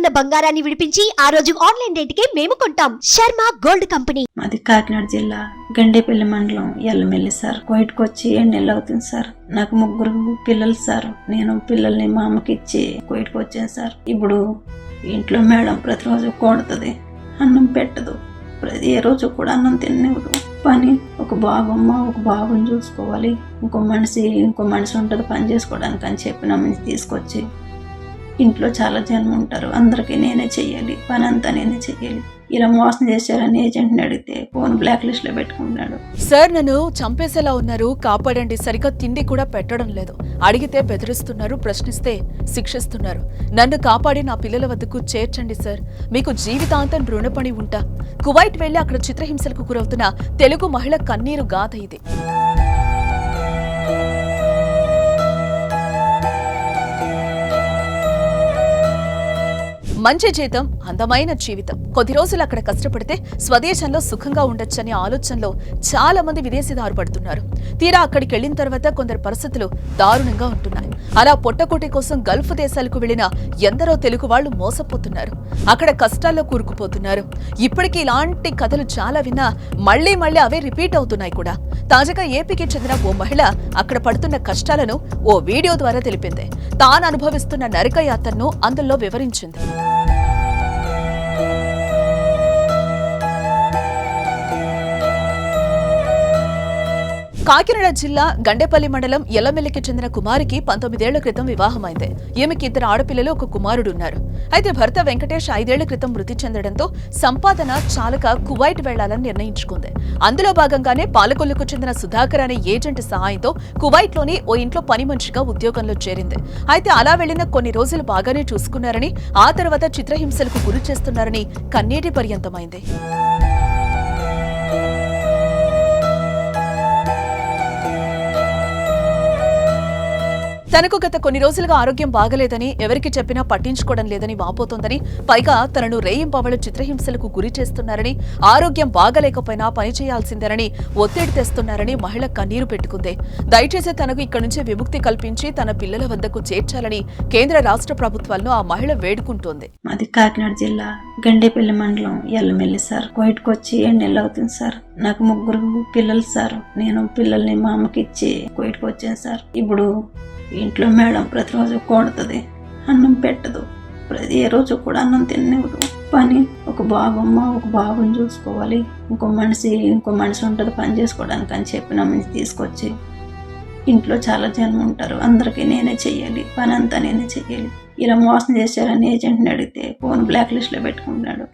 ఉన్న బంగారాన్ని విడిపించి ఆ రోజు ఆన్లైన్ రేటుకే మేము కొంటాం. Sharma gold company. మాది కాకినాడ జిల్లా గండేపల్లి మండలం ఎల్లమెల్లి సార్. కోయిట్కి వచ్చి 7 నెలలు అవుతుంది సార్. నాకు 3 పిల్లలు సార్. నేను పిల్లల్ని మా అమ్మకి ఇచ్చి కోయిట్కి వచ్చాను సార్. ఇప్పుడు ఇంట్లో మేడం ప్రతిరోజు కొడుతుంది, అన్నం పెట్టదు, ఏ రోజు కూడా అన్నం తిననివ్వదు. పని ఒక బాబమ్మ, ఒక బాబుని చూసుకోవాలి, ఇంకో మనిషి ఉంటుంది పని చేసుకోవడానికి అని చెప్పి నమ్మని తీసుకొచ్చి ఇంట్లో చాలా జనం ఉంటారు, అందరికీ నేనే చెయ్యాలి, పని అంతా నేనే చెయ్యాలి. ఇలా మోసం చేశారని ఏజెంట్ని అడిగితే ఫోన్ బ్లాక్ లిస్ట్ లో పెట్టుకుంటున్నాడు. సార్ నన్ను చంపేసేలా ఉన్నారు, కాపాడండి, సరిగ్గా తిండి కూడా పెట్టడం లేదు, అడిగితే బెదిరిస్తున్నారు, ప్రశ్నిస్తే శిక్షిస్తున్నారు, నన్ను కాపాడి నా పిల్లల వద్దకు చేర్చండి సార్, మీకు జీవితాంతం రుణపడి ఉంటా. కువైట్ వెళ్లి అక్కడ చిత్రహింసలకు గురవుతున్న తెలుగు మహిళ కన్నీరు గాథ ఇది. మంచి జీతం, అందమైన జీవితం, కొద్ది రోజులు అక్కడ కష్టపడితే స్వదేశంలో సుఖంగా ఉండొచ్చనే ఆలోచనలో చాలా మంది విదేశీదారు పడుతున్నారు. తీరా అక్కడికి వెళ్లిన తర్వాత కొందరు పరిస్థితులు దారుణంగా ఉంటున్నాయి. అలా పొట్టకోటి కోసం గల్ఫ్ దేశాలకు వెళ్లిన ఎందరో తెలుగు వాళ్లు మోసపోతున్నారు, అక్కడ కష్టాల్లో కూరుకుపోతున్నారు. ఇప్పటికీ ఇలాంటి కథలు చాలా విన్నా మళ్లీ అవే రిపీట్ అవుతున్నాయి కూడా. తాజాగా ఏపీకి చెందిన ఓ మహిళ అక్కడ పడుతున్న కష్టాలను ఓ వీడియో ద్వారా తెలిపింది. తాను అనుభవిస్తున్న నరక యాత్రను అందులో వివరించింది. కాకినాడ జిల్లా గండేపల్లి మండలం ఎల్లమెల్లికి చెందిన కుమారికి 19 ఏళ్ల క్రితం వివాహమైంది. ఈమెకి 2 ఆడపిల్లలు, 1 కుమారుడు ఉన్నారు. అయితే భర్త వెంకటేష్ 5 ఏళ్ల క్రితం మృతి చెందడంతో సంపాదన చాలక కువైట్ వెళ్లాలని నిర్ణయించుకుంది. అందులో భాగంగానే పాలకొల్లుకు చెందిన సుధాకర్ అనే ఏజెంట్ సహాయంతో కువైట్లోని ఓ ఇంట్లో పని మనిషిగా ఉద్యోగంలో చేరింది. అయితే అలా వెళ్లిన కొన్ని రోజులు బాగానే చూసుకున్నారని, ఆ తర్వాత చిత్రహింసలకు గురి చేస్తున్నారని కన్నీటి పర్యంతమైంది. తనకు గత కొన్ని రోజులుగా ఆరోగ్యం బాగలేదని, ఎవరికి చెప్పినా పట్టించుకోవడం లేదని వాపోతోందని, పైగా తనను రేయింపవళ్లు చిత్రహింసలకు గురి చేస్తున్నారని, ఆరోగ్యం బాగలేకపోయినా పని చేయాల్సిందేనని ఒత్తిడి తెస్తున్నారని మహిళ కన్నీరు పెట్టుకుంది. దయచేసి తనకు ఇక్కడి నుంచే విముక్తి కల్పించి తన పిల్లల వద్దకు చేర్చాలని కేంద్ర రాష్ట్ర ప్రభుత్వాలను ఆ మహిళ వేడుకుంటోంది. మాది కాకినాడ జిల్లా గండేపల్లి మండలం ఎల్లమెల్లి సార్. కోయిట్కి వచ్చి 7 నెలలు అవుతుంది సార్. నాకు 3 పిల్లలు సార్. నేను పిల్లల్ని మా అమ్మకి ఇచ్చి కోయిట్కి వచ్చాను సార్. ఇప్పుడు ఇంట్లో మేడం ప్రతిరోజు కొడుతుంది, అన్నం పెట్టదు, ఏ రోజు కూడా అన్నం తిననివ్వదు. పని ఒక బాబమ్మ, ఒక బాబుని చూసుకోవాలి, ఇంకో మనిషి ఉంటుంది పని చేసుకోవడానికి అని చెప్పి నమ్మని తీసుకొచ్చి ఇంట్లో చాలా జనం ఉంటారు, అందరికీ నేనే చెయ్యాలి, పని అంతా నేనే చెయ్యాలి. ఇలా మోసం చేశారని ఏజెంట్ని అడిగితే ఫోన్ బ్లాక్ లిస్ట్ లో పెట్టుకుంటున్నాడు.